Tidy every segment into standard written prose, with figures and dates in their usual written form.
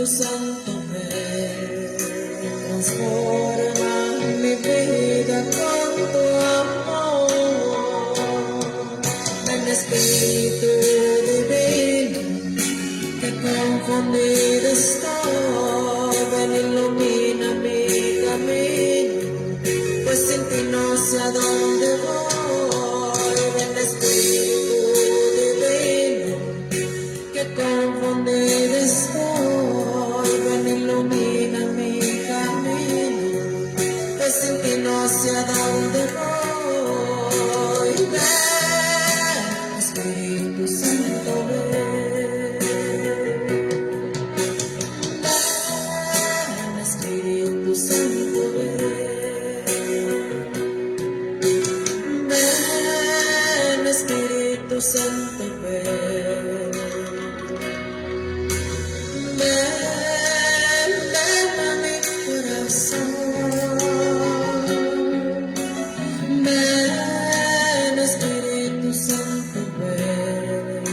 Espíritu Santo, ven, transforma mi vida con tu amor. Ven, Espíritu divino, que confundido estoy. Ven, ilumina mi camino, pues sin ti no sé a dónde voy. Ven, Espíritu divino, que confundido estoy. Ven, ilumina mi camino, pues sin ti no sé a dónde voy. Ven, Espíritu Santo, ven. Ven, Espíritu Santo, ven. Ven, Espíritu Santo, ven. Ven, ven a mi corazón. Ven, Espíritu Santo, ven.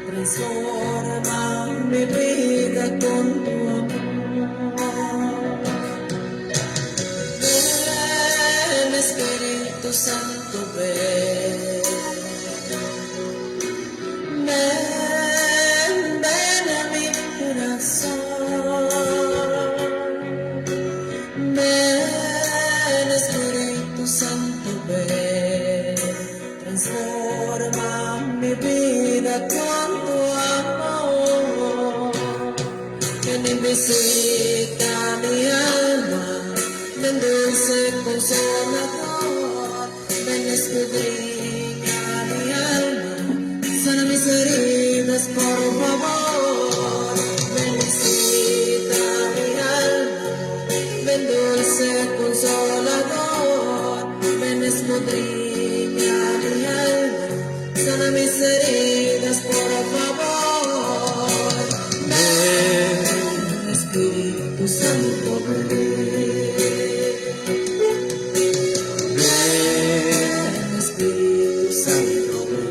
Transforma mi vida con tu amor. Ven, Espíritu Santo, ven. Ven, ven a mi corazón. Ven, Espíritu Santo, ven. Transforma mi vida con tu amor. Ven y visita mi alma, ven dulce consolador. Ven, escudriña mi alma, sana mis heridas, por favor. Ven, visita mi alma, ven dulce consolador. Ven, escudriña mi alma, sana mis heridas, por favor. Ven, Espíritu Santo, ven. Ven, Espíritu Santo, ven.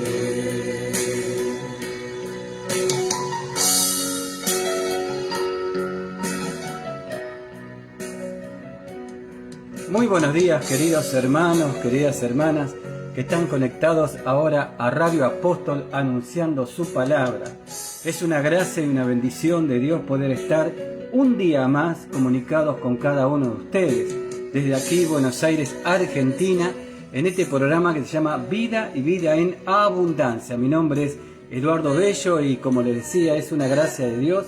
Muy buenos días, queridos hermanos, queridas hermanas, que están conectados ahora a Radio Apóstol anunciando su palabra. Es una gracia y una bendición de Dios poder estar un día más comunicados con cada uno de ustedes. Desde aquí, Buenos Aires, Argentina, en este programa que se llama Vida y Vida en Abundancia. Mi nombre es Eduardo Bello y, como les decía, es una gracia de Dios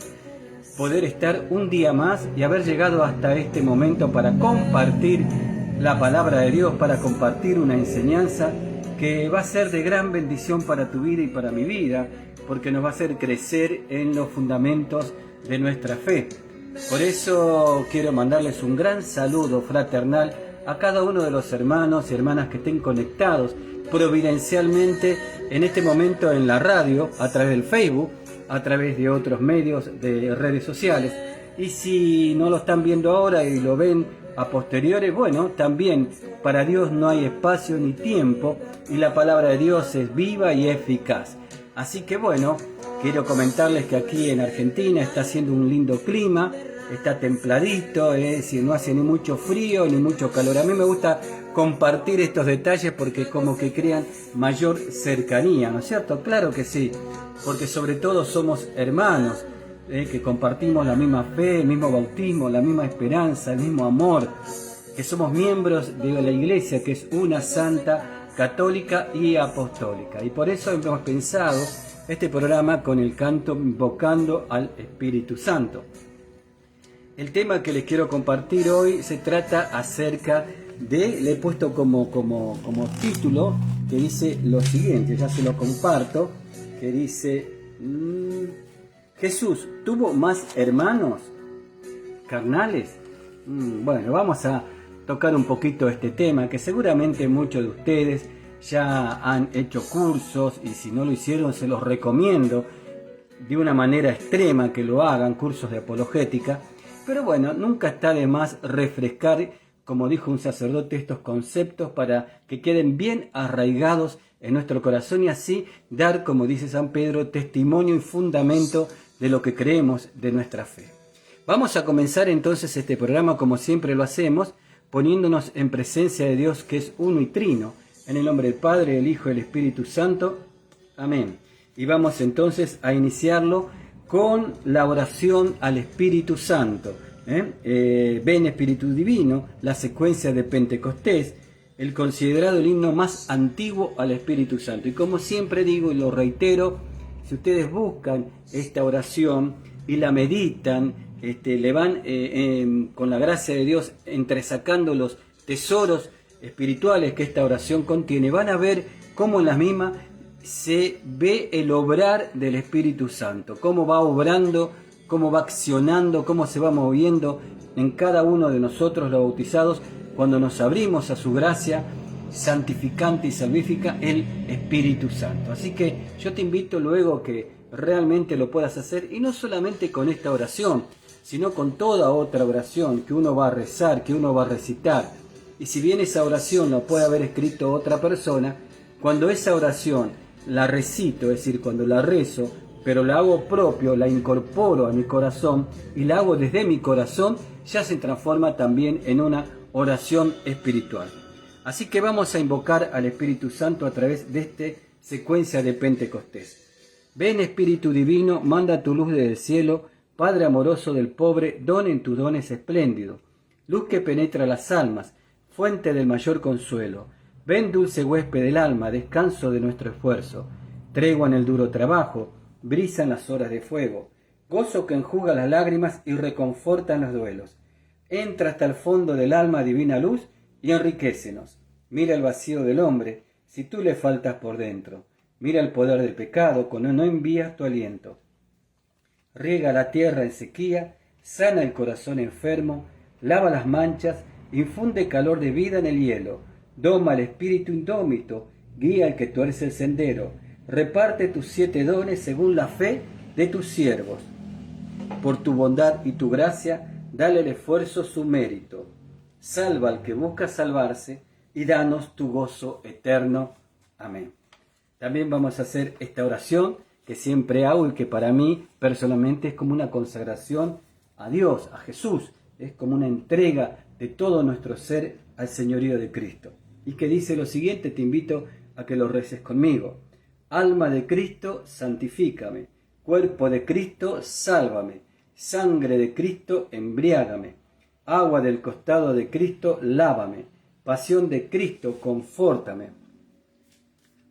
poder estar un día más y haber llegado hasta este momento para compartir la palabra de Dios, para compartir una enseñanza que va a ser de gran bendición para tu vida y para mi vida, porque nos va a hacer crecer en los fundamentos de nuestra fe. Por eso quiero mandarles un gran saludo fraternal a cada uno de los hermanos y hermanas que estén conectados providencialmente en este momento en la radio, a través del Facebook, a través de otros medios de redes sociales. Y si no lo están viendo ahora y lo ven a posteriores, bueno, también para Dios no hay espacio ni tiempo y la palabra de Dios es viva y eficaz. Así que bueno, quiero comentarles que aquí en Argentina está haciendo un lindo clima, está templadito, es decir, no hace ni mucho frío ni mucho calor. A mí me gusta compartir estos detalles porque como que crean mayor cercanía, ¿no es cierto? Claro que sí, porque sobre todo somos hermanos, que compartimos la misma fe, el mismo bautismo, la misma esperanza, el mismo amor, que somos miembros de la Iglesia, que es una santa, católica y apostólica. Y por eso hemos pensado este programa con el canto invocando al Espíritu Santo. El tema que les quiero compartir hoy se trata acerca de, le he puesto como título, que dice lo siguiente, ya se lo comparto, que dice, ¿Jesús tuvo más hermanos carnales? Bueno, vamos a tocar un poquito este tema, que seguramente muchos de ustedes ya han hecho cursos, y si no lo hicieron se los recomiendo de una manera extrema que lo hagan, cursos de apologética. Pero bueno, nunca está de más refrescar, como dijo un sacerdote, estos conceptos para que queden bien arraigados en nuestro corazón y así dar, como dice San Pedro, testimonio y fundamento de lo que creemos de nuestra fe. Vamos a comenzar entonces este programa como siempre lo hacemos, poniéndonos en presencia de Dios que es uno y trino, en el nombre del Padre, del Hijo y del Espíritu Santo. Amén. Y vamos entonces a iniciarlo con la oración al Espíritu Santo. Ven Espíritu Divino, la secuencia de Pentecostés, el considerado el himno más antiguo al Espíritu Santo. Y como siempre digo y lo reitero, si ustedes buscan esta oración y la meditan, le van con la gracia de Dios entresacando los tesoros espirituales que esta oración contiene, van a ver cómo en la misma se ve el obrar del Espíritu Santo, cómo va obrando, cómo va accionando, cómo se va moviendo en cada uno de nosotros los bautizados cuando nos abrimos a su gracia santificante y salvífica, el Espíritu Santo. Así que yo te invito luego que realmente lo puedas hacer, y no solamente con esta oración, sino con toda otra oración que uno va a rezar, que uno va a recitar. Y si bien esa oración la puede haber escrito otra persona, cuando esa oración la recito, es decir, cuando la rezo, pero la hago propio, la incorporo a mi corazón y la hago desde mi corazón, ya se transforma también en una oración espiritual. Así que vamos a invocar al Espíritu Santo a través de esta secuencia de Pentecostés. Ven Espíritu Divino, manda tu luz desde el cielo, Padre amoroso del pobre, don en tus dones espléndido, luz que penetra las almas, fuente del mayor consuelo. Ven dulce huésped del alma, descanso de nuestro esfuerzo, tregua en el duro trabajo, brisa en las horas de fuego, gozo que enjuga las lágrimas y reconforta en los duelos. Entra hasta el fondo del alma divina luz y enriquécenos. Mira el vacío del hombre, si tú le faltas por dentro. Mira el poder del pecado cuando no envías tu aliento. Riega la tierra en sequía, sana el corazón enfermo, lava las manchas, infunde calor de vida en el hielo, doma el espíritu indómito, guía al que tuerce el sendero, reparte tus 7 dones según la fe de tus siervos. Por tu bondad y tu gracia, dale al esfuerzo su mérito. Salva al que busca salvarse y danos tu gozo eterno. Amén. También vamos a hacer esta oración que siempre hago y que para mí personalmente es como una consagración a Dios, a Jesús. Es como una entrega de todo nuestro ser al señorío de Cristo. Y que dice lo siguiente, te invito a que lo reces conmigo. Alma de Cristo, santifícame. Cuerpo de Cristo, sálvame. Sangre de Cristo, embriágame. Agua del costado de Cristo, lávame. Pasión de Cristo, confórtame.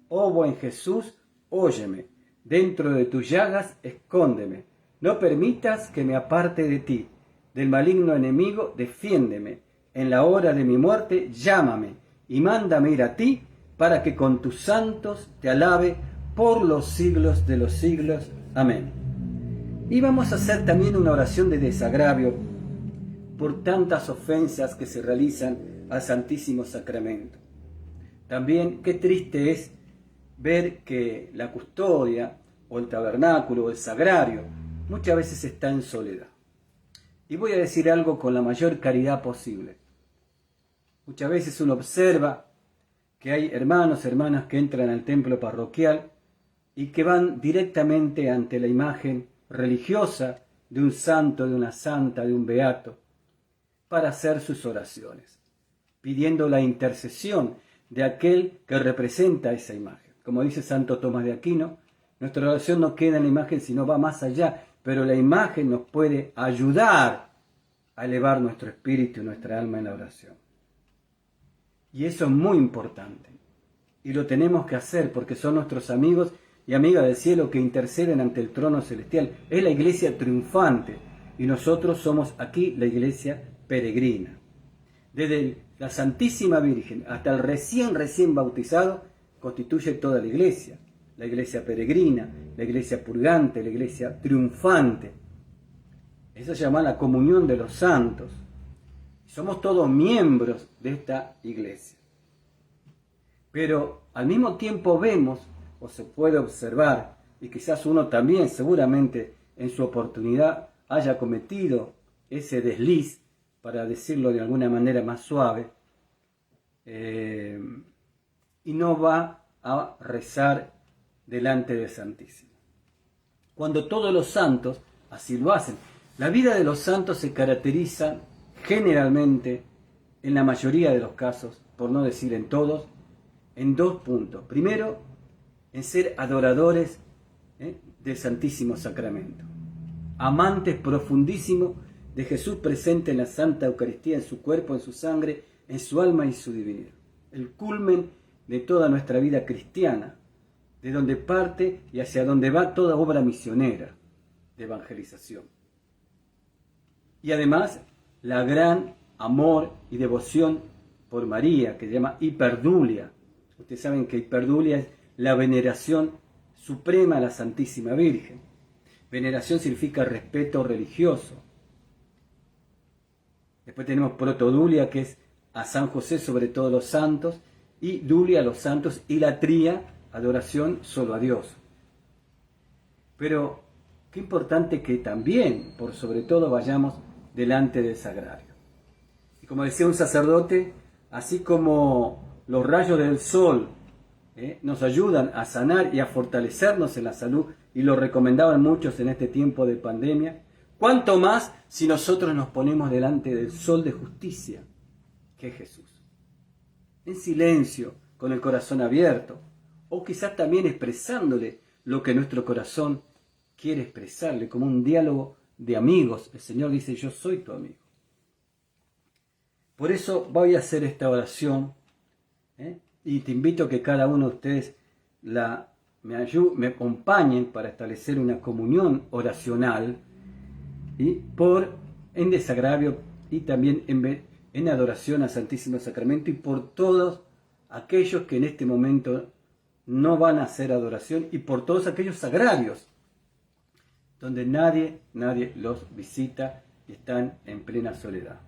Oh buen Jesús, óyeme. Dentro de tus llagas, escóndeme. No permitas que me aparte de ti. Del maligno enemigo, defiéndeme. En la hora de mi muerte, llámame. Y mándame ir a ti, para que con tus santos te alabe por los siglos de los siglos. Amén. Y vamos a hacer también una oración de desagravio por tantas ofensas que se realizan al Santísimo Sacramento. También qué triste es ver que la custodia o el tabernáculo o el sagrario muchas veces está en soledad. Y voy a decir algo con la mayor caridad posible. Muchas veces uno observa que hay hermanos, hermanas que entran al templo parroquial y que van directamente ante la imagen religiosa de un santo, de una santa, de un beato, para hacer sus oraciones, pidiendo la intercesión de aquel que representa esa imagen. Como dice Santo Tomás de Aquino, nuestra oración no queda en la imagen, sino va más allá, pero la imagen nos puede ayudar a elevar nuestro espíritu y nuestra alma en la oración. Y eso es muy importante, y lo tenemos que hacer porque son nuestros amigos y amigas del cielo que interceden ante el trono celestial. Es la iglesia triunfante, y nosotros somos aquí la iglesia peregrina. Desde la Santísima Virgen hasta el recién bautizado, constituye toda la iglesia peregrina, la iglesia purgante, la iglesia triunfante. Eso se llama la comunión de los santos. Somos todos miembros de esta iglesia. Pero al mismo tiempo vemos, o se puede observar, y quizás uno también seguramente en su oportunidad haya cometido ese desliz, para decirlo de alguna manera más suave, y no va a rezar delante del Santísimo. Cuando todos los santos así lo hacen. La vida de los santos se caracteriza generalmente, en la mayoría de los casos, por no decir en todos, en dos puntos. Primero, en ser adoradores del Santísimo Sacramento, amantes profundísimos de Jesús presente en la Santa Eucaristía, en su cuerpo, en su sangre, en su alma y su divinidad. El culmen de toda nuestra vida cristiana, de donde parte y hacia donde va toda obra misionera de evangelización. Y además, la gran amor y devoción por María, que se llama hiperdulia. Ustedes saben que hiperdulia es la veneración suprema a la Santísima Virgen. Veneración significa respeto religioso. Después tenemos protodulia, que es a San José sobre todos los santos, y dulia a los santos, y latría, adoración solo a Dios. Pero qué importante que también, por sobre todo, vayamos delante del sagrario. Y como decía un sacerdote, así como los rayos del sol nos ayudan a sanar y a fortalecernos en la salud, y lo recomendaban muchos en este tiempo de pandemia, cuánto más si nosotros nos ponemos delante del sol de justicia, que es Jesús. En silencio, con el corazón abierto, o quizás también expresándole lo que nuestro corazón quiere expresarle, como un diálogo de amigos. El Señor dice: yo soy tu amigo. Por eso voy a hacer esta oración, y te invito a que cada uno de ustedes me acompañen para establecer una comunión oracional, y en desagravio y también en adoración al Santísimo Sacramento, y por todos aquellos que en este momento no van a hacer adoración, y por todos aquellos sagrarios donde nadie los visita y están en plena soledad.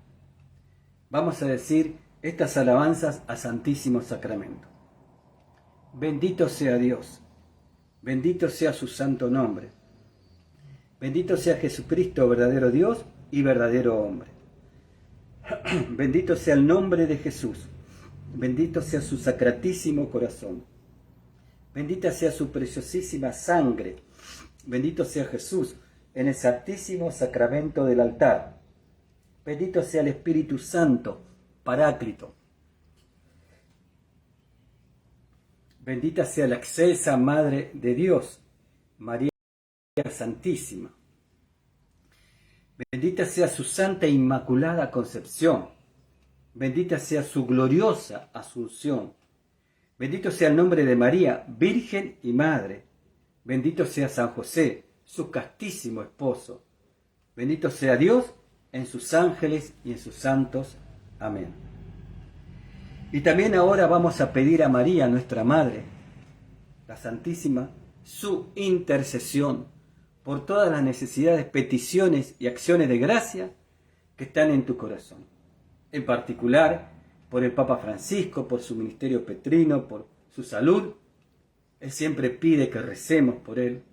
Vamos a decir estas alabanzas al Santísimo Sacramento. Bendito sea Dios, bendito sea su santo nombre, bendito sea Jesucristo, verdadero Dios y verdadero hombre. Bendito sea el nombre de Jesús, bendito sea su sacratísimo corazón, bendita sea su preciosísima sangre, bendito sea Jesús en el santísimo sacramento del altar, bendito sea el Espíritu Santo, Paráclito, bendita sea la excelsa Madre de Dios, María Santísima, bendita sea su santa e inmaculada concepción, bendita sea su gloriosa asunción, bendito sea el nombre de María, Virgen y Madre, bendito sea San José, su castísimo esposo, bendito sea Dios en sus ángeles y en sus santos. Amén. Y también ahora vamos a pedir a María, nuestra Madre, la Santísima, su intercesión por todas las necesidades, peticiones y acciones de gracia que están en tu corazón. En particular, por el Papa Francisco, por su ministerio petrino, por su salud. Él siempre pide que recemos por él,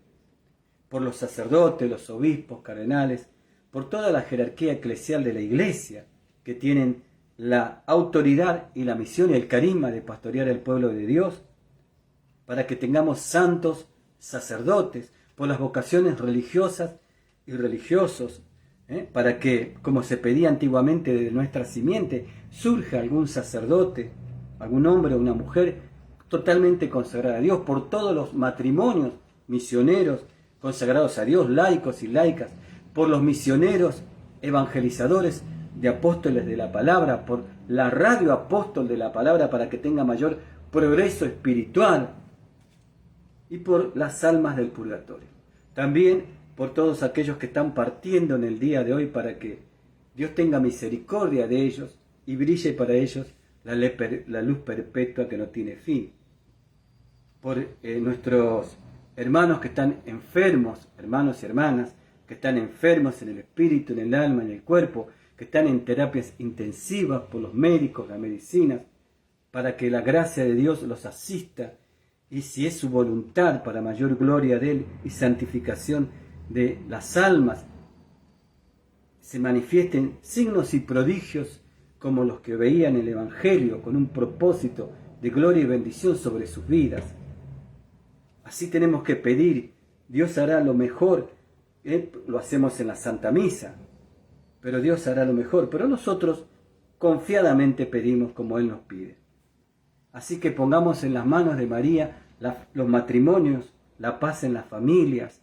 por los sacerdotes, los obispos, cardenales, por toda la jerarquía eclesial de la Iglesia, que tienen la autoridad y la misión y el carisma de pastorear el pueblo de Dios, para que tengamos santos sacerdotes, por las vocaciones religiosas y religiosos, para que, como se pedía antiguamente de nuestra simiente, surja algún sacerdote, algún hombre o una mujer totalmente consagrada a Dios, por todos los matrimonios misioneros consagrados a Dios, laicos y laicas, por los misioneros evangelizadores de apóstoles de la palabra, por la radio apóstol de la palabra para que tenga mayor progreso espiritual, y por las almas del purgatorio. También por todos aquellos que están partiendo en el día de hoy, para que Dios tenga misericordia de ellos y brille para ellos la luz perpetua que no tiene fin. Por nuestros hermanos que están enfermos, hermanos y hermanas, que están enfermos en el espíritu, en el alma, en el cuerpo, que están en terapias intensivas por los médicos, las medicinas, para que la gracia de Dios los asista, y si es su voluntad, para mayor gloria de Él y santificación de las almas, se manifiesten signos y prodigios como los que veían el Evangelio, con un propósito de gloria y bendición sobre sus vidas. Así tenemos que pedir. Dios hará lo mejor Lo hacemos en la Santa Misa, pero Dios hará lo mejor. Pero nosotros confiadamente pedimos como Él nos pide. Así que pongamos en las manos de María los matrimonios, la paz en las familias,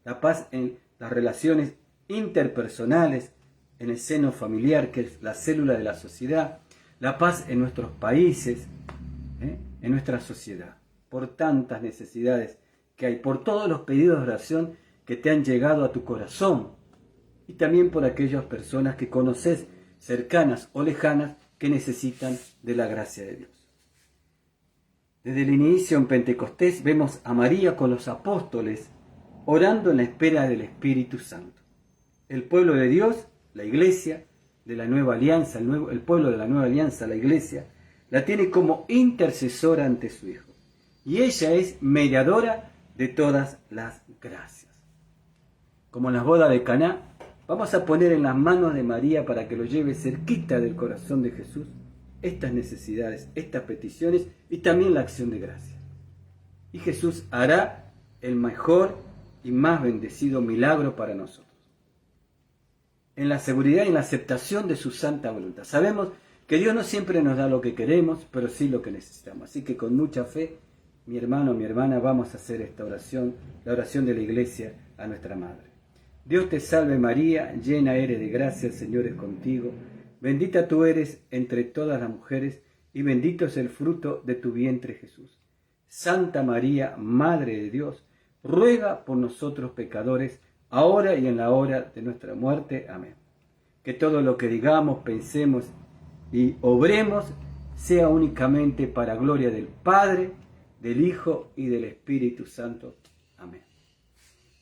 la paz en las relaciones interpersonales, en el seno familiar, que es la célula de la sociedad, la paz en nuestros países, en nuestra sociedad, por tantas necesidades que hay, por todos los pedidos de oración que te han llegado a tu corazón, y también por aquellas personas que conoces, cercanas o lejanas, que necesitan de la gracia de Dios. Desde el inicio en Pentecostés vemos a María con los apóstoles orando en la espera del Espíritu Santo. El pueblo de Dios, la iglesia de la nueva alianza, el pueblo de la nueva alianza, la iglesia, la tiene como intercesora ante su Hijo. Y ella es mediadora de todas las gracias. Como en las bodas de Caná, vamos a poner en las manos de María para que lo lleve cerquita del corazón de Jesús estas necesidades, estas peticiones y también la acción de gracia. Y Jesús hará el mejor y más bendecido milagro para nosotros. En la seguridad y en la aceptación de su santa voluntad. Sabemos que Dios no siempre nos da lo que queremos, pero sí lo que necesitamos. Así que con mucha fe, mi hermano, mi hermana, vamos a hacer esta oración, la oración de la Iglesia a nuestra Madre. Dios te salve María, llena eres de gracia, el Señor es contigo. Bendita tú eres entre todas las mujeres, y bendito es el fruto de tu vientre Jesús. Santa María, Madre de Dios, ruega por nosotros pecadores, ahora y en la hora de nuestra muerte. Amén. Que todo lo que digamos, pensemos y obremos sea únicamente para gloria del Padre, del Hijo y del Espíritu Santo. Amén.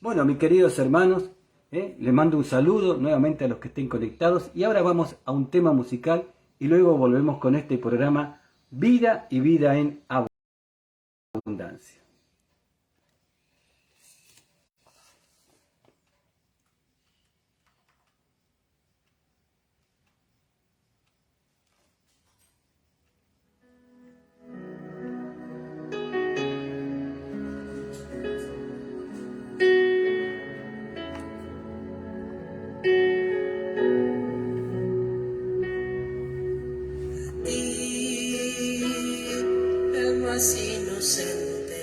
Bueno, mis queridos hermanos, les mando un saludo nuevamente a los que estén conectados y ahora vamos a un tema musical y luego volvemos con este programa Vida y Vida en Abundancia. El más inocente,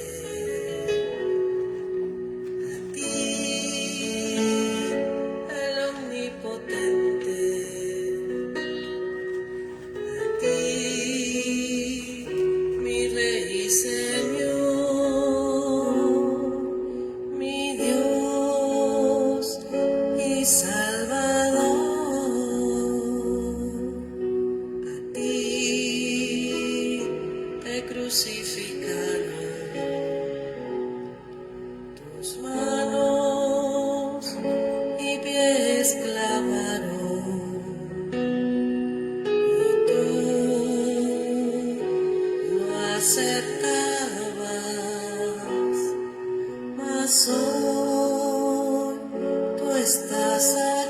a ti, el omnipotente, a ti, mi Rey y Señor, mi Dios y Salvador. Crucificaron, tus manos y pies clavaron, y tú no aceptabas, mas hoy tú estás aquí.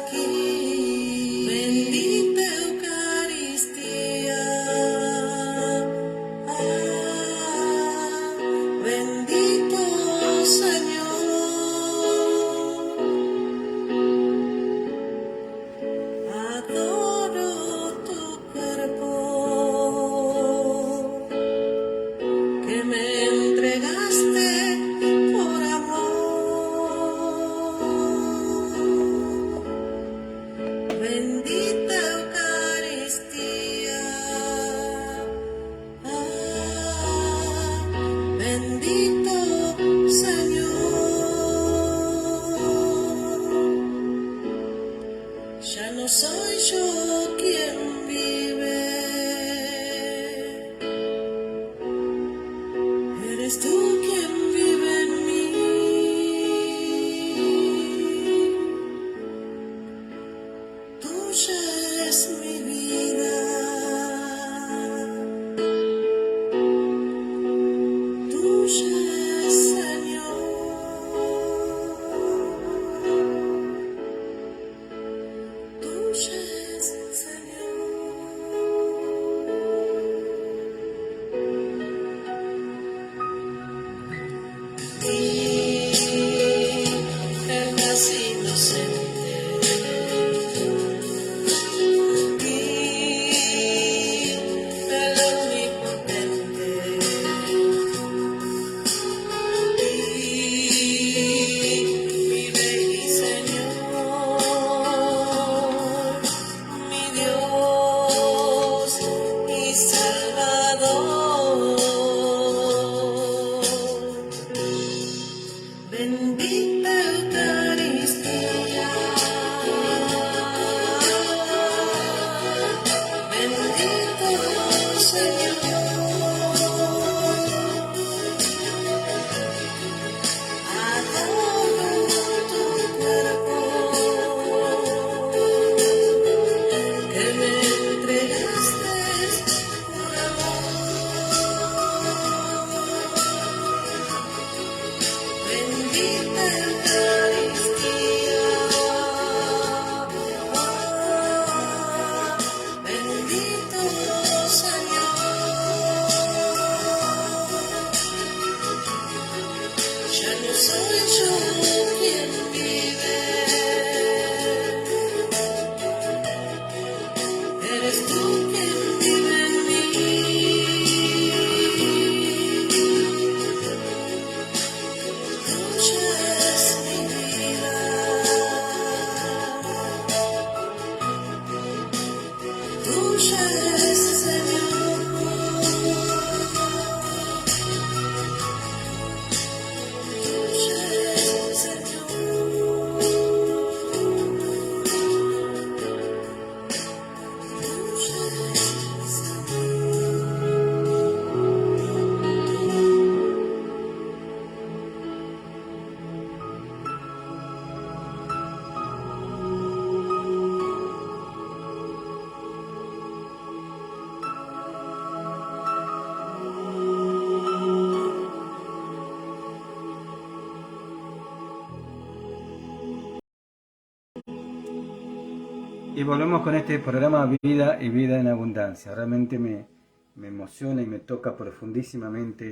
Y volvemos con este programa Vida y Vida en Abundancia. Realmente me emociona y me toca profundísimamente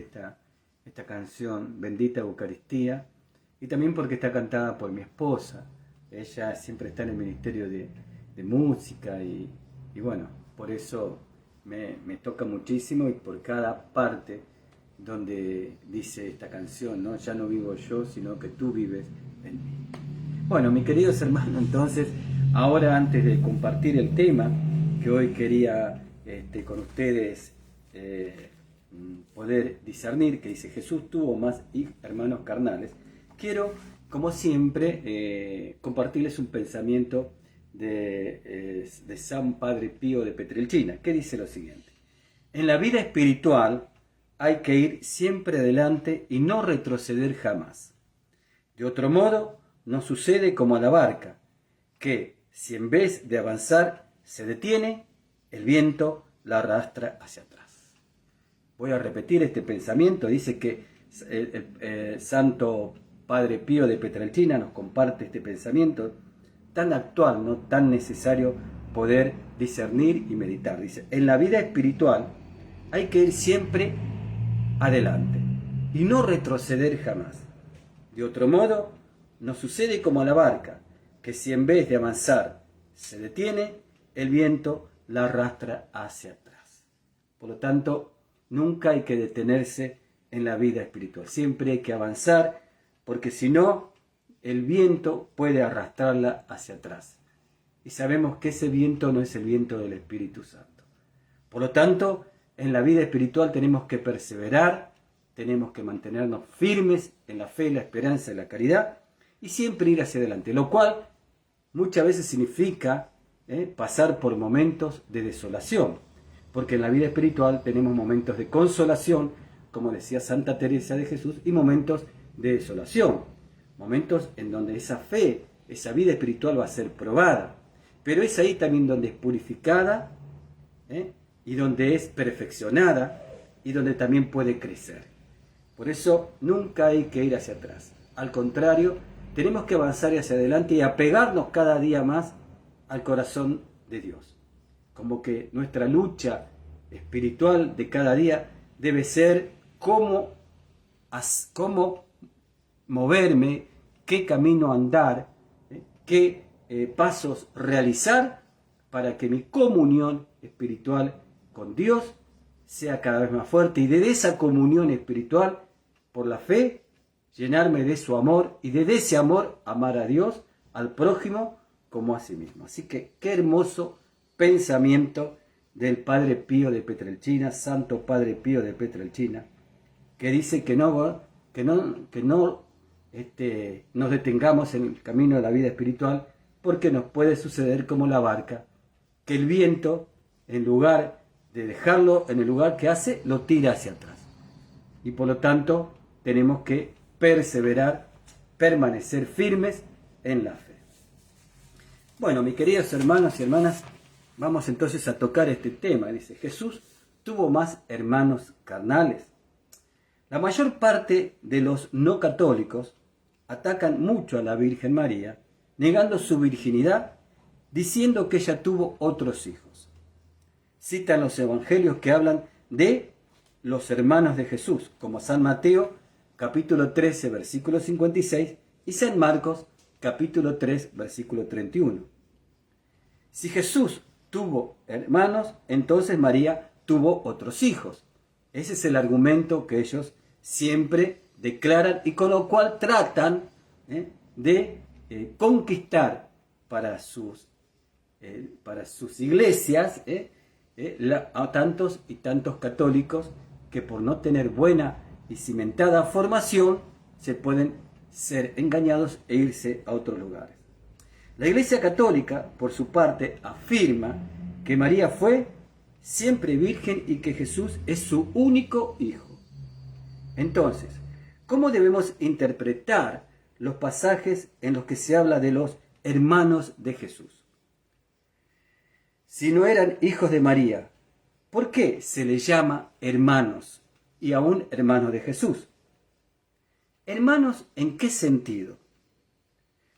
esta canción, Bendita Eucaristía, y también porque está cantada por mi esposa. Ella siempre está en el ministerio de música y bueno, por eso me toca muchísimo, y por cada parte donde dice esta canción, ¿no? Ya no vivo yo, sino que tú vives en mí. Bueno, mis queridos hermanos, entonces, ahora antes de compartir el tema que hoy quería con ustedes poder discernir, que dice Jesús tuvo más hermanos carnales, quiero, como siempre, compartirles un pensamiento de San Padre Pío de Pietrelcina, que dice lo siguiente: en la vida espiritual hay que ir siempre adelante y no retroceder jamás. De otro modo, no sucede como a la barca, que si en vez de avanzar se detiene, el viento la arrastra hacia atrás. Voy a repetir este pensamiento. Dice que el Santo Padre Pío de Pietrelcina nos comparte este pensamiento tan actual, ¿no? Tan necesario poder discernir y meditar. Dice, en la vida espiritual hay que ir siempre adelante y no retroceder jamás. De otro modo, nos sucede como a la barca, que si en vez de avanzar se detiene, el viento la arrastra hacia atrás. Por lo tanto, nunca hay que detenerse en la vida espiritual. Siempre hay que avanzar, porque si no, el viento puede arrastrarla hacia atrás. Y sabemos que ese viento no es el viento del Espíritu Santo. Por lo tanto, en la vida espiritual tenemos que perseverar, tenemos que mantenernos firmes en la fe, la esperanza y la caridad, y siempre ir hacia adelante, lo cual muchas veces significa pasar por momentos de desolación, porque en la vida espiritual tenemos momentos de consolación, como decía Santa Teresa de Jesús, y momentos de desolación, momentos en donde esa fe, esa vida espiritual va a ser probada, pero es ahí también donde es purificada, y donde es perfeccionada, y donde también puede crecer. Por eso nunca hay que ir hacia atrás. Al contrario, tenemos que avanzar hacia adelante y apegarnos cada día más al corazón de Dios. Como que nuestra lucha espiritual de cada día debe ser cómo moverme, qué camino andar, qué pasos realizar para que mi comunión espiritual con Dios sea cada vez más fuerte, y de esa comunión espiritual, por la fe, llenarme de su amor, y de ese amor amar a Dios, al prójimo, como a sí mismo. Así que qué hermoso pensamiento del Padre Pío de Pietrelcina, Santo Padre Pío de Pietrelcina, que dice que no nos detengamos en el camino de la vida espiritual, porque nos puede suceder como la barca, que el viento, en lugar de dejarlo en el lugar que hace, lo tira hacia atrás. Y por lo tanto, tenemos que perseverar, permanecer firmes en la fe. Bueno, mis queridos hermanos y hermanas, vamos entonces a tocar este tema. Dice, Jesús tuvo más hermanos carnales. La mayor parte de los no católicos atacan mucho a la Virgen María, negando su virginidad, diciendo que ella tuvo otros hijos. Citan los evangelios que hablan de los hermanos de Jesús, como San Mateo, capítulo 13, versículo 56, y San Marcos, capítulo 3, versículo 31. Si Jesús tuvo hermanos, entonces María tuvo otros hijos. Ese es el argumento que ellos siempre declaran, y con lo cual tratan de conquistar para sus iglesias a tantos y tantos católicos que, por no tener buena y cimentada formación, se pueden ser engañados e irse a otros lugares. La Iglesia Católica, por su parte, afirma que María fue siempre virgen y que Jesús es su único hijo. Entonces, ¿cómo debemos interpretar los pasajes en los que se habla de los hermanos de Jesús? Si no eran hijos de María, ¿por qué se les llama hermanos y aún hermanos de Jesús? ¿Hermanos en qué sentido?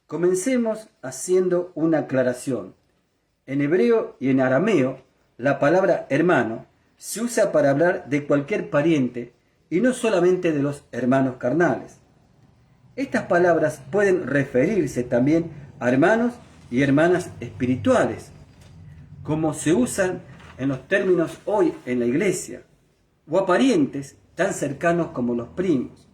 Comencemos haciendo una aclaración. En hebreo y en arameo, la palabra hermano se usa para hablar de cualquier pariente y no solamente de los hermanos carnales. Estas palabras pueden referirse también a hermanos y hermanas espirituales, como se usan en los términos hoy en la iglesia, o a parientes tan cercanos como los primos.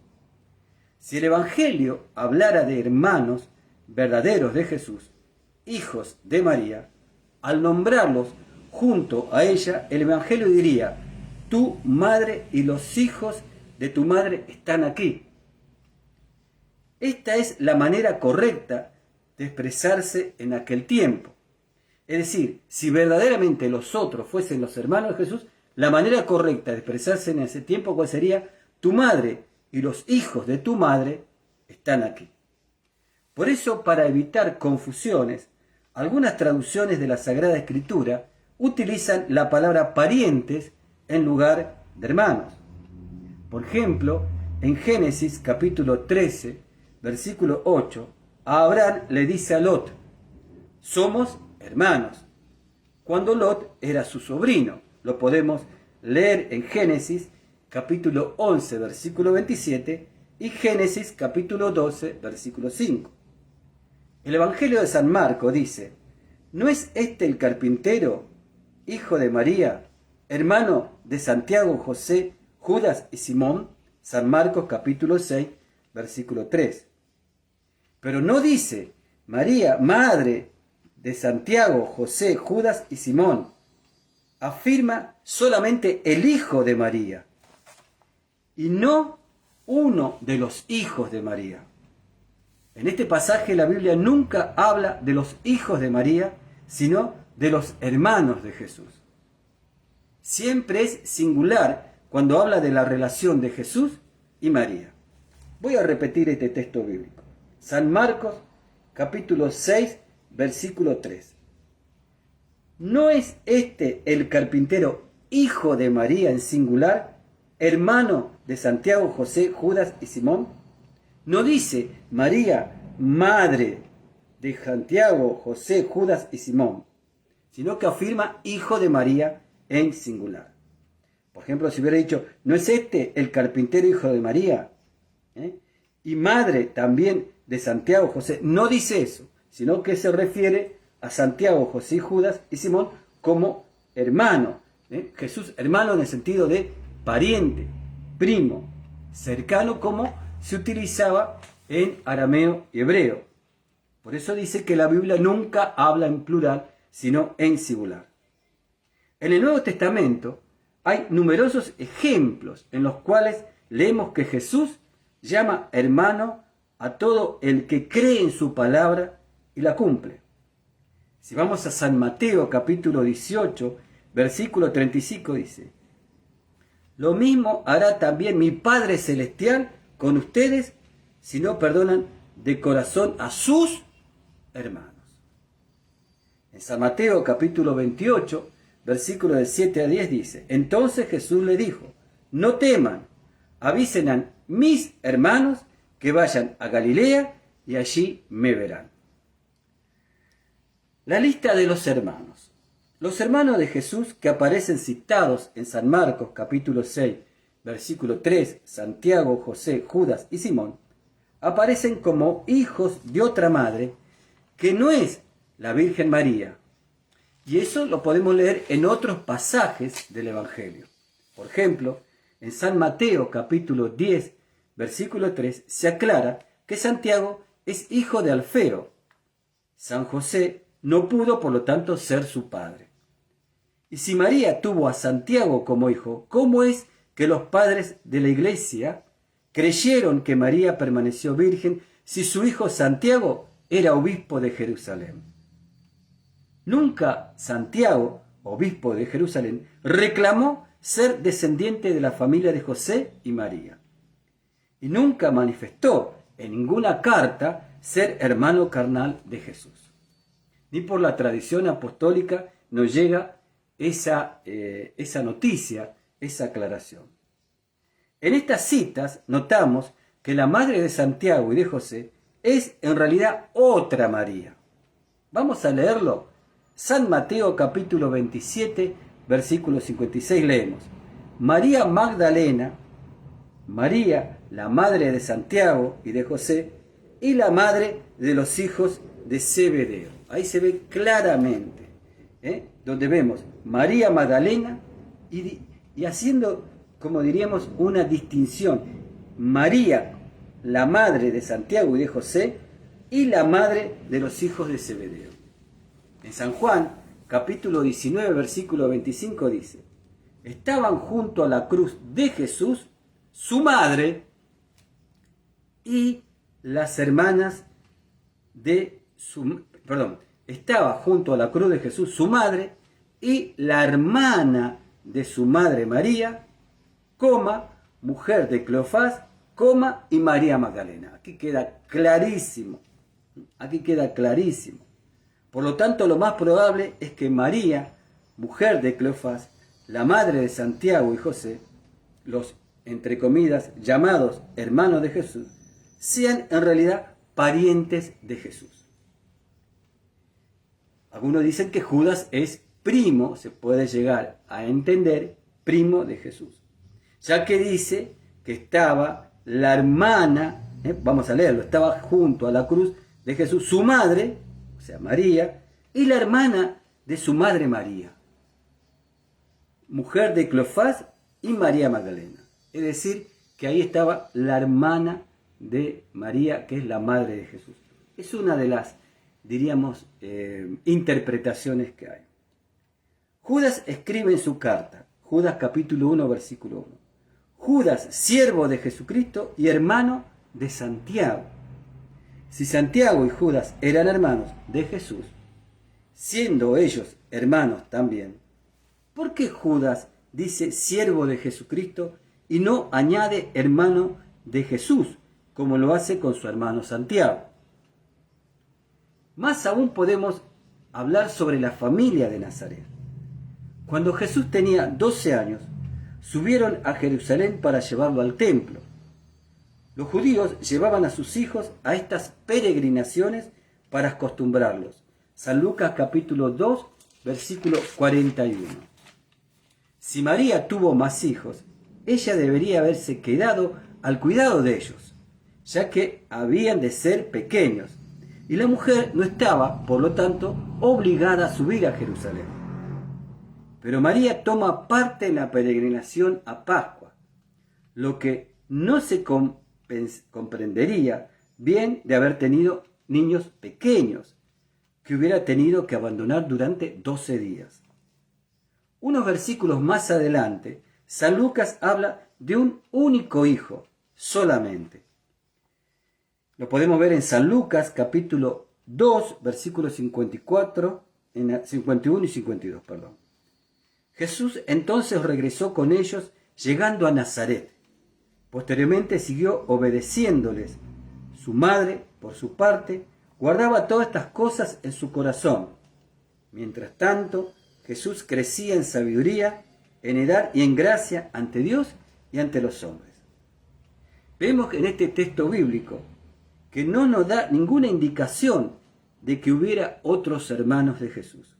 Si el Evangelio hablara de hermanos verdaderos de Jesús, hijos de María, al nombrarlos junto a ella, el Evangelio diría: tu madre y los hijos de tu madre están aquí. Esta es la manera correcta de expresarse en aquel tiempo. Es decir, si verdaderamente los otros fuesen los hermanos de Jesús, la manera correcta de expresarse en ese tiempo, ¿cuál sería? Tu madre y los hijos de tu madre están aquí. Por eso, para evitar confusiones, algunas traducciones de la Sagrada Escritura utilizan la palabra parientes en lugar de hermanos. Por ejemplo, en Génesis capítulo 13, versículo 8, a Abraham le dice a Lot: somos hermanos, cuando Lot era su sobrino. Lo podemos leer en Génesis capítulo 11, versículo 27 y Génesis capítulo 12, versículo 5. El Evangelio de San Marcos dice: ¿no es este el carpintero, hijo de María, hermano de Santiago, José, Judas y Simón? San Marcos capítulo 6, versículo 3. Pero no dice María, madre de Santiago, José, Judas y Simón. Afirma solamente el hijo de María y no uno de los hijos de María. En este pasaje la Biblia nunca habla de los hijos de María, sino de los hermanos de Jesús. Siempre es singular cuando habla de la relación de Jesús y María. Voy a repetir este texto bíblico. San Marcos, capítulo 6, versículo 3. ¿No es este el carpintero, hijo de María en singular, hermano de Santiago, José, Judas y Simón? No dice María, madre de Santiago, José, Judas y Simón, sino que afirma hijo de María en singular. Por ejemplo, si hubiera dicho: ¿no es este el carpintero, hijo de María? Y madre también de Santiago, José. No dice eso, sino que se refiere a Santiago, José, Judas y Simón como hermano. Jesús, hermano en el sentido de pariente, primo, cercano, como se utilizaba en arameo y hebreo. Por eso dice que la Biblia nunca habla en plural, sino en singular. En el Nuevo Testamento hay numerosos ejemplos en los cuales leemos que Jesús llama hermano a todo el que cree en su palabra y la cumple. Si vamos a San Mateo capítulo 18, versículo 35 dice: lo mismo hará también mi Padre Celestial con ustedes si no perdonan de corazón a sus hermanos. En San Mateo capítulo 28, versículo del 7 a 10 dice: entonces Jesús le dijo: no teman, avisen a mis hermanos que vayan a Galilea y allí me verán. La lista de los hermanos. Los hermanos de Jesús que aparecen citados en San Marcos capítulo 6, versículo 3, Santiago, José, Judas y Simón, aparecen como hijos de otra madre que no es la Virgen María. Y eso lo podemos leer en otros pasajes del Evangelio. Por ejemplo, en San Mateo capítulo 10, versículo 3, se aclara que Santiago es hijo de Alfeo. San José no pudo, por lo tanto, ser su padre. Y si María tuvo a Santiago como hijo, ¿cómo es que los padres de la Iglesia creyeron que María permaneció virgen si su hijo Santiago era obispo de Jerusalén? Nunca Santiago, obispo de Jerusalén, reclamó ser descendiente de la familia de José y María. Y nunca manifestó en ninguna carta ser hermano carnal de Jesús. Ni por la tradición apostólica nos llega esa noticia, esa aclaración. En estas citas notamos que la madre de Santiago y de José es en realidad otra María. Vamos a leerlo. San Mateo capítulo 27, versículo 56 leemos: María Magdalena, María, la madre de Santiago y de José, y la madre de los hijos de Zebedeo. Ahí se ve claramente, donde vemos María Magdalena y haciendo, como diríamos, una distinción. María, la madre de Santiago y de José, y la madre de los hijos de Zebedeo. En San Juan, capítulo 19, versículo 25 dice: estaban junto a la cruz de Jesús, su madre, y las hermanas de su... estaba junto a la cruz de Jesús su madre y la hermana de su madre María, mujer de Cleofás, y María Magdalena. Aquí queda clarísimo. Por lo tanto, lo más probable es que María, mujer de Cleofás, la madre de Santiago y José, los, entre comillas, llamados hermanos de Jesús, sean en realidad parientes de Jesús. Algunos dicen que Judas es primo, se puede llegar a entender, primo de Jesús, ya que dice que estaba la hermana, vamos a leerlo, estaba junto a la cruz de Jesús su madre, o sea María, y la hermana de su madre María, mujer de Cleofás y María Magdalena. Es decir, que ahí estaba la hermana de María, que es la madre de Jesús. Es una de las, diríamos, interpretaciones que hay. Judas escribe en su carta, Judas capítulo 1, versículo 1. Judas, siervo de Jesucristo y hermano de Santiago. Si Santiago y Judas eran hermanos de Jesús, siendo ellos hermanos también, ¿por qué Judas dice siervo de Jesucristo y no añade hermano de Jesús, como lo hace con su hermano Santiago? Más aún podemos hablar sobre la familia de Nazaret. Cuando Jesús tenía 12 años, subieron a Jerusalén para llevarlo al templo. Los judíos llevaban a sus hijos a estas peregrinaciones para acostumbrarlos. San Lucas capítulo 2, versículo 41. Si María tuvo más hijos, ella debería haberse quedado al cuidado de ellos, ya que habían de ser pequeños, y la mujer no estaba, por lo tanto, obligada a subir a Jerusalén. Pero María toma parte en la peregrinación a Pascua, lo que no se comprendería bien de haber tenido niños pequeños, que hubiera tenido que abandonar durante 12 días. Unos versículos más adelante, San Lucas habla de un único hijo solamente. Lo podemos ver en San Lucas capítulo 2, versículos 51 y 52. Jesús entonces regresó con ellos, llegando a Nazaret. Posteriormente siguió obedeciéndoles. Su madre, por su parte, guardaba todas estas cosas en su corazón. Mientras tanto, Jesús crecía en sabiduría, en edad y en gracia ante Dios y ante los hombres. Vemos en este texto bíblico que no nos da ninguna indicación de que hubiera otros hermanos de Jesús.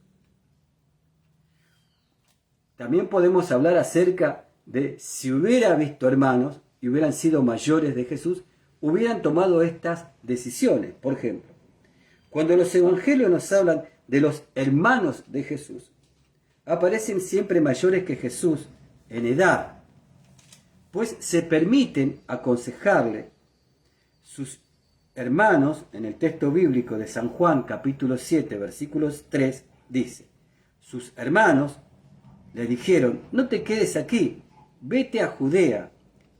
También podemos hablar acerca de si hubiera visto hermanos y hubieran sido mayores de Jesús, hubieran tomado estas decisiones. Por ejemplo, cuando los evangelios nos hablan de los hermanos de Jesús, aparecen siempre mayores que Jesús en edad, pues se permiten aconsejarle. Sus hermanos, en el texto bíblico de San Juan capítulo 7, versículos 3, dice: sus hermanos le dijeron: no te quedes aquí, vete a Judea,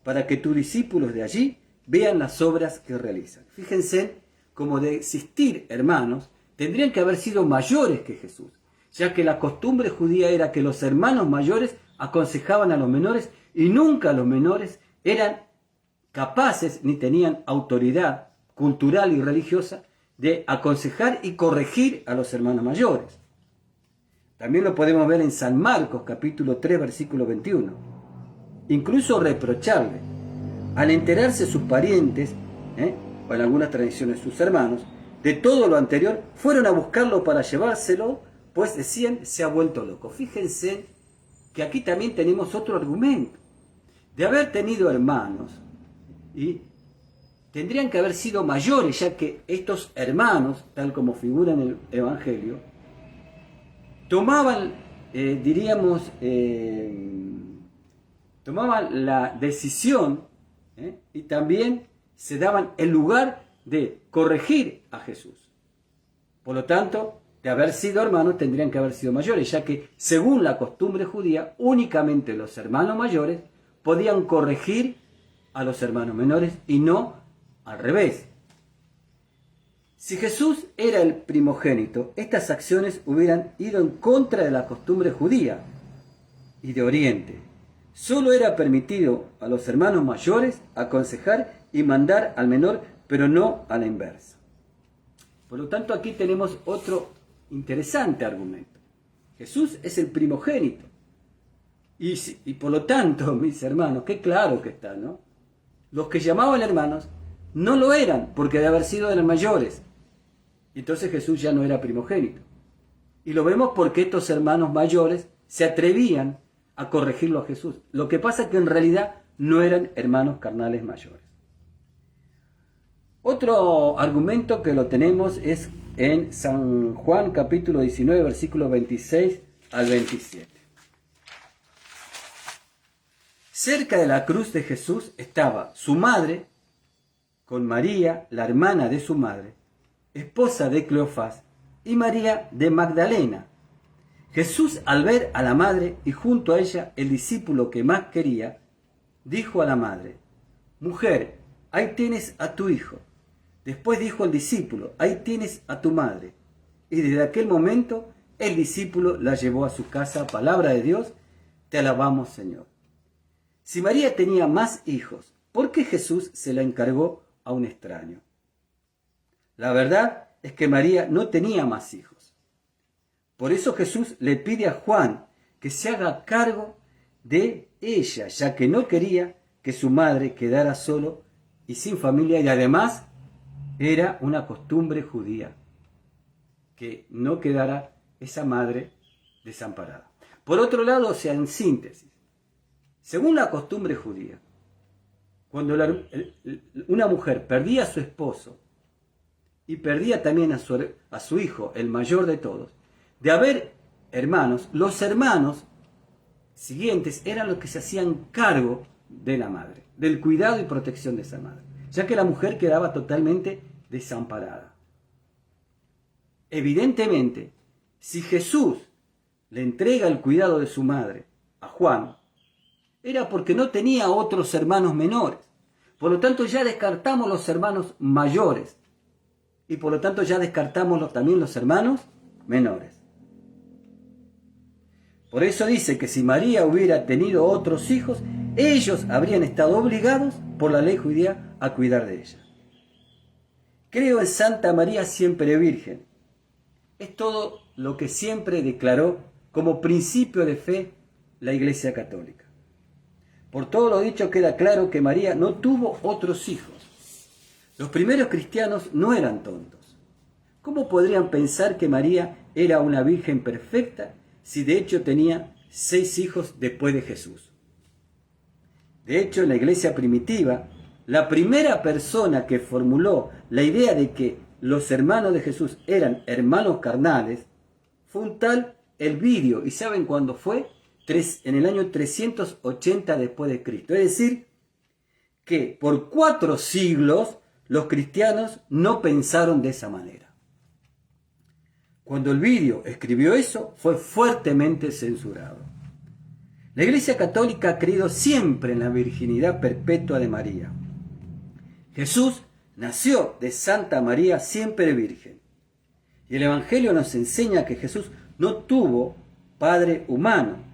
para que tus discípulos de allí vean las obras que realizan. Fíjense cómo de existir hermanos, tendrían que haber sido mayores que Jesús, ya que la costumbre judía era que los hermanos mayores aconsejaban a los menores y nunca los menores eran capaces ni tenían autoridad cultural y religiosa de aconsejar y corregir a los hermanos mayores. También lo podemos ver en San Marcos capítulo 3 versículo 21. Incluso reprocharle. Al enterarse sus parientes, o en algunas tradiciones sus hermanos, de todo lo anterior, fueron a buscarlo para llevárselo después de 100 se ha vuelto loco. Fíjense que aquí también tenemos otro argumento. De haber tenido hermanos, y tendrían que haber sido mayores, ya que estos hermanos, tal como figura en el Evangelio, tomaban, tomaban la decisión y también se daban el lugar de corregir a Jesús. Por lo tanto, de haber sido hermanos, tendrían que haber sido mayores, ya que según la costumbre judía, únicamente los hermanos mayores podían corregir a los hermanos menores y no al revés. Si Jesús era el primogénito, estas acciones hubieran ido en contra de la costumbre judía y de Oriente. Solo era permitido a los hermanos mayores aconsejar y mandar al menor, pero no a la inversa. Por lo tanto, aquí tenemos otro interesante argumento. Jesús es el primogénito. Y por lo tanto, mis hermanos, qué claro que está, ¿no? Los que llamaban hermanos no lo eran, porque de haber sido de los mayores. Entonces Jesús ya no era primogénito. Y lo vemos porque estos hermanos mayores se atrevían a corregirlo a Jesús. Lo que pasa es que en realidad no eran hermanos carnales mayores. Otro argumento que lo tenemos es en San Juan capítulo 19, versículos 26 al 27. Cerca de la cruz de Jesús estaba su madre, con María, la hermana de su madre, esposa de Cleofás, y María de Magdalena. Jesús, al ver a la madre y junto a ella el discípulo que más quería, dijo a la madre: «Mujer, ahí tienes a tu hijo». Después dijo al discípulo: «Ahí tienes a tu madre». Y desde aquel momento el discípulo la llevó a su casa. Palabra de Dios, te alabamos, Señor. Si María tenía más hijos, ¿por qué Jesús se la encargó a un extraño? La verdad es que María no tenía más hijos. Por eso Jesús le pide a Juan que se haga cargo de ella, ya que no quería que su madre quedara solo y sin familia, y además era una costumbre judía que no quedara esa madre desamparada. Por otro lado, o sea, en síntesis, según la costumbre judía, cuando una mujer perdía a su esposo y perdía también a su hijo, el mayor de todos, de haber hermanos, los hermanos siguientes eran los que se hacían cargo de la madre, del cuidado y protección de esa madre, ya que la mujer quedaba totalmente desamparada. Evidentemente, si Jesús le entrega el cuidado de su madre a Juan, era porque no tenía otros hermanos menores. Por lo tanto, ya descartamos los hermanos mayores. Y por lo tanto, ya descartamos también los hermanos menores. Por eso dice que si María hubiera tenido otros hijos, ellos habrían estado obligados por la ley judía a cuidar de ella. Creo en Santa María siempre Virgen. Es todo lo que siempre declaró como principio de fe la Iglesia Católica. Por todo lo dicho, queda claro que María no tuvo otros hijos. Los primeros cristianos no eran tontos. ¿Cómo podrían pensar que María era una virgen perfecta si de hecho tenía 6 hijos después de Jesús? De hecho, en la iglesia primitiva, la primera persona que formuló la idea de que los hermanos de Jesús eran hermanos carnales fue un tal Elvidio. ¿Y saben cuándo fue? En el año 380 después de Cristo. Es decir, que por 4 siglos los cristianos no pensaron de esa manera. Cuando Elvidio escribió eso, fue fuertemente censurado. La Iglesia Católica ha creído siempre en la virginidad perpetua de María. Jesús nació de Santa María siempre virgen. Y el Evangelio nos enseña que Jesús no tuvo padre humano.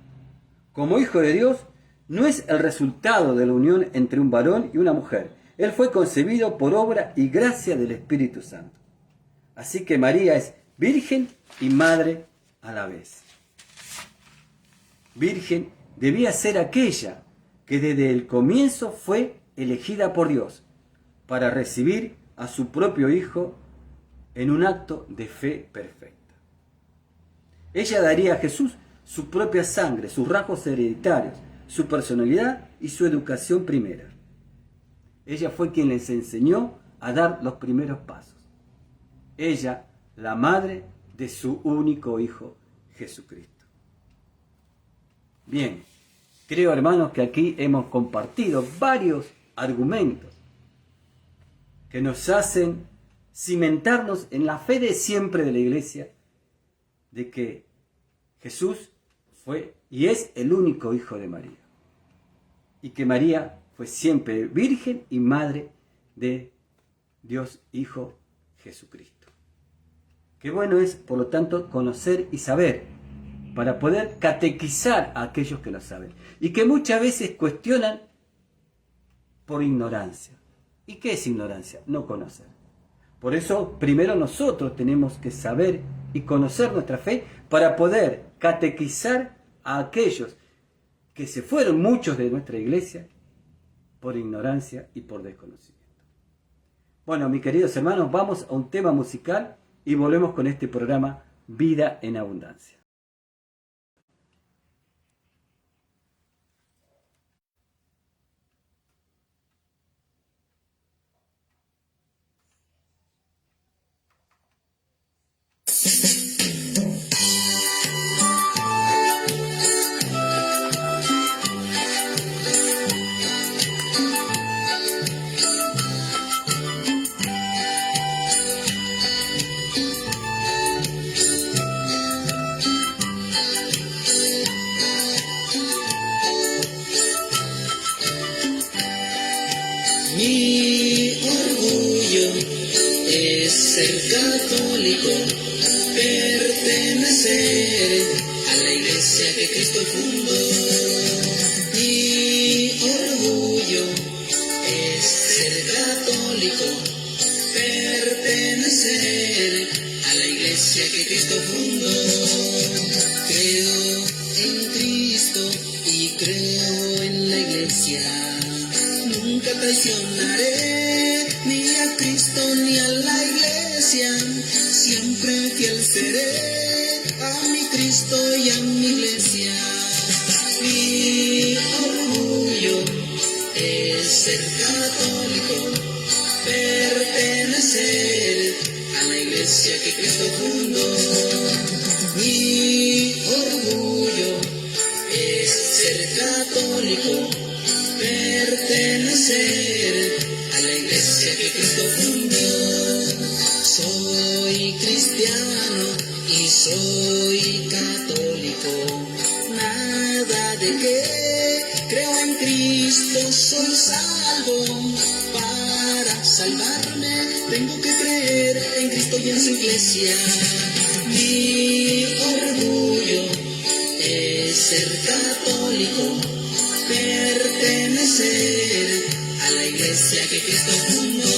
Como hijo de Dios, no es el resultado de la unión entre un varón y una mujer. Él fue concebido por obra y gracia del Espíritu Santo. Así que María es virgen y madre a la vez. Virgen debía ser aquella que desde el comienzo fue elegida por Dios para recibir a su propio Hijo en un acto de fe perfecta. Ella daría a Jesús su propia sangre, sus rasgos hereditarios, su personalidad y su educación primera. Ella fue quien les enseñó a dar los primeros pasos. Ella, la madre de su único Hijo, Jesucristo. Bien, creo, hermanos, que aquí hemos compartido varios argumentos que nos hacen cimentarnos en la fe de siempre de la Iglesia, de que Jesús fue y es el único Hijo de María, y que María fue siempre virgen y madre de Dios Hijo Jesucristo. Qué bueno es, por lo tanto, conocer y saber, para poder catequizar a aquellos que lo saben, y que muchas veces cuestionan por ignorancia. ¿Y qué es ignorancia? No conocer. Por eso, primero nosotros tenemos que saber y conocer nuestra fe para poder catequizar a aquellos que se fueron, muchos de nuestra iglesia, por ignorancia y por desconocimiento. Bueno, mis queridos hermanos, vamos a un tema musical y volvemos con este programa Vida en Abundancia. Mi orgullo es ser católico, pertenecer a la iglesia que Cristo fundó. Mi orgullo es ser católico, pertenecer a la iglesia que Cristo fundó. Creo en Cristo y creo en la iglesia. Nunca traicionaré ni a Cristo ni a la iglesia. Siempre fiel seré a mi Cristo y a mi iglesia. Mi orgullo es ser católico, pertenecer a la iglesia que Cristo fundó. Mi orgullo es ser católico, pertenecer a la iglesia que Cristo fundó. Soy cristiano y soy católico. Nada de que creo en Cristo, soy salvo. Para salvarme tengo que creer en Cristo y en su iglesia. Mi orgullo es ser católico, pertenecer a la iglesia que Cristo fundó.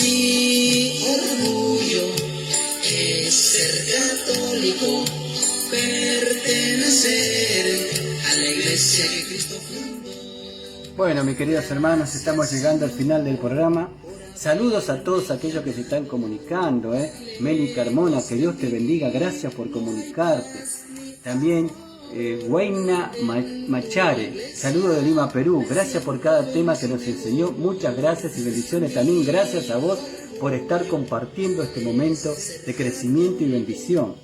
Mi orgullo es ser católico, pertenecer a la iglesia que Cristo fundó. Bueno, mis queridos hermanos, estamos llegando al final del programa. Saludos a todos aquellos que se están comunicando, Meli Carmona, que Dios te bendiga, gracias por comunicarte. También Huayna Machare, saludo de Lima, Perú, gracias por cada tema que nos enseñó, muchas gracias y bendiciones. También gracias a vos por estar compartiendo este momento de crecimiento y bendición.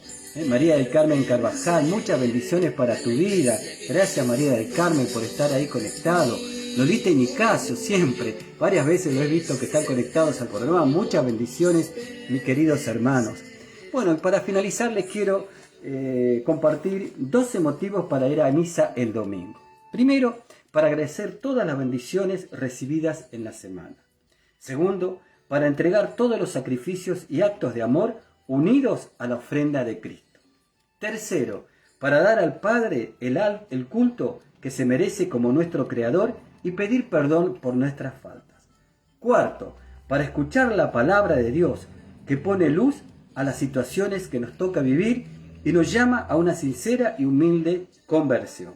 María del Carmen Carvajal, muchas bendiciones para tu vida, gracias María del Carmen por estar ahí conectado. Lolita y Nicasio, siempre, varias veces lo he visto que están conectados al programa, muchas bendiciones mis queridos hermanos. Bueno, para finalizar les quiero compartir 12 motivos para ir a misa el domingo. Primero, para agradecer todas las bendiciones recibidas en la semana. Segundo, para entregar todos los sacrificios y actos de amor unidos a la ofrenda de Cristo. Tercero, para dar al Padre el culto que se merece como nuestro Creador y pedir perdón por nuestras faltas. Cuarto, para escuchar la palabra de Dios que pone luz a las situaciones que nos toca vivir y nos llama a una sincera y humilde conversión.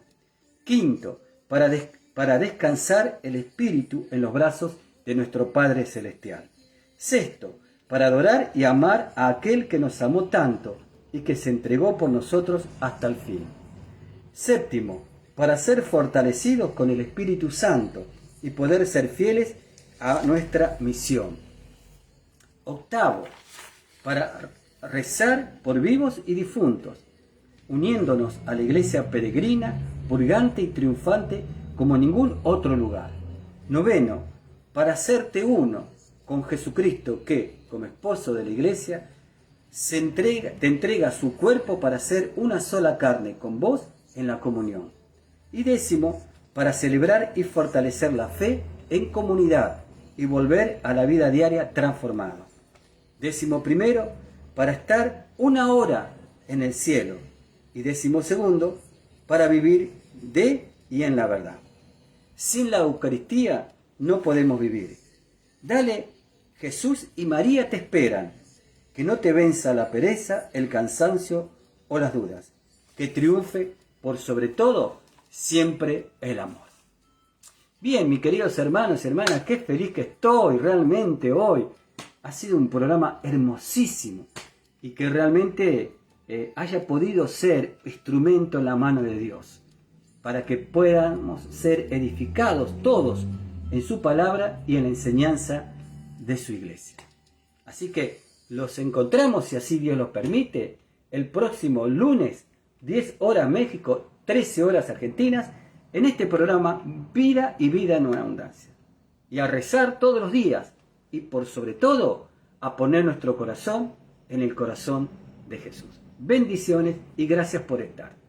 Quinto, para descansar el espíritu en los brazos de nuestro Padre Celestial. Sexto, para adorar y amar a aquel que nos amó tanto y que se entregó por nosotros hasta el fin. Séptimo, para ser fortalecidos con el Espíritu Santo y poder ser fieles a nuestra misión. Octavo, para rezar por vivos y difuntos, uniéndonos a la iglesia peregrina, purgante y triunfante como en ningún otro lugar. Noveno, para hacerte uno con Jesucristo que, como esposo de la iglesia, te entrega su cuerpo para ser una sola carne con vos en la comunión. Y décimo, para celebrar y fortalecer la fe en comunidad y volver a la vida diaria transformado. Décimo primero, para estar una hora en el cielo. Y décimo segundo, para vivir de y en la verdad. Sin la Eucaristía no podemos vivir. Dale, Jesús y María te esperan. Que no te venza la pereza, el cansancio o las dudas. Que triunfe por sobre todo siempre el amor. Bien, mis queridos hermanos y hermanas, qué feliz que estoy realmente hoy. Ha sido un programa hermosísimo y que realmente haya podido ser instrumento en la mano de Dios para que podamos ser edificados todos en su palabra y en la enseñanza de su iglesia. Así que los encontramos, si así Dios lo permite, el próximo lunes, 10 horas México, 13 horas Argentinas, en este programa Vida y Vida en Abundancia. Y a rezar todos los días y por sobre todo a poner nuestro corazón en el corazón de Jesús. Bendiciones y gracias por estar.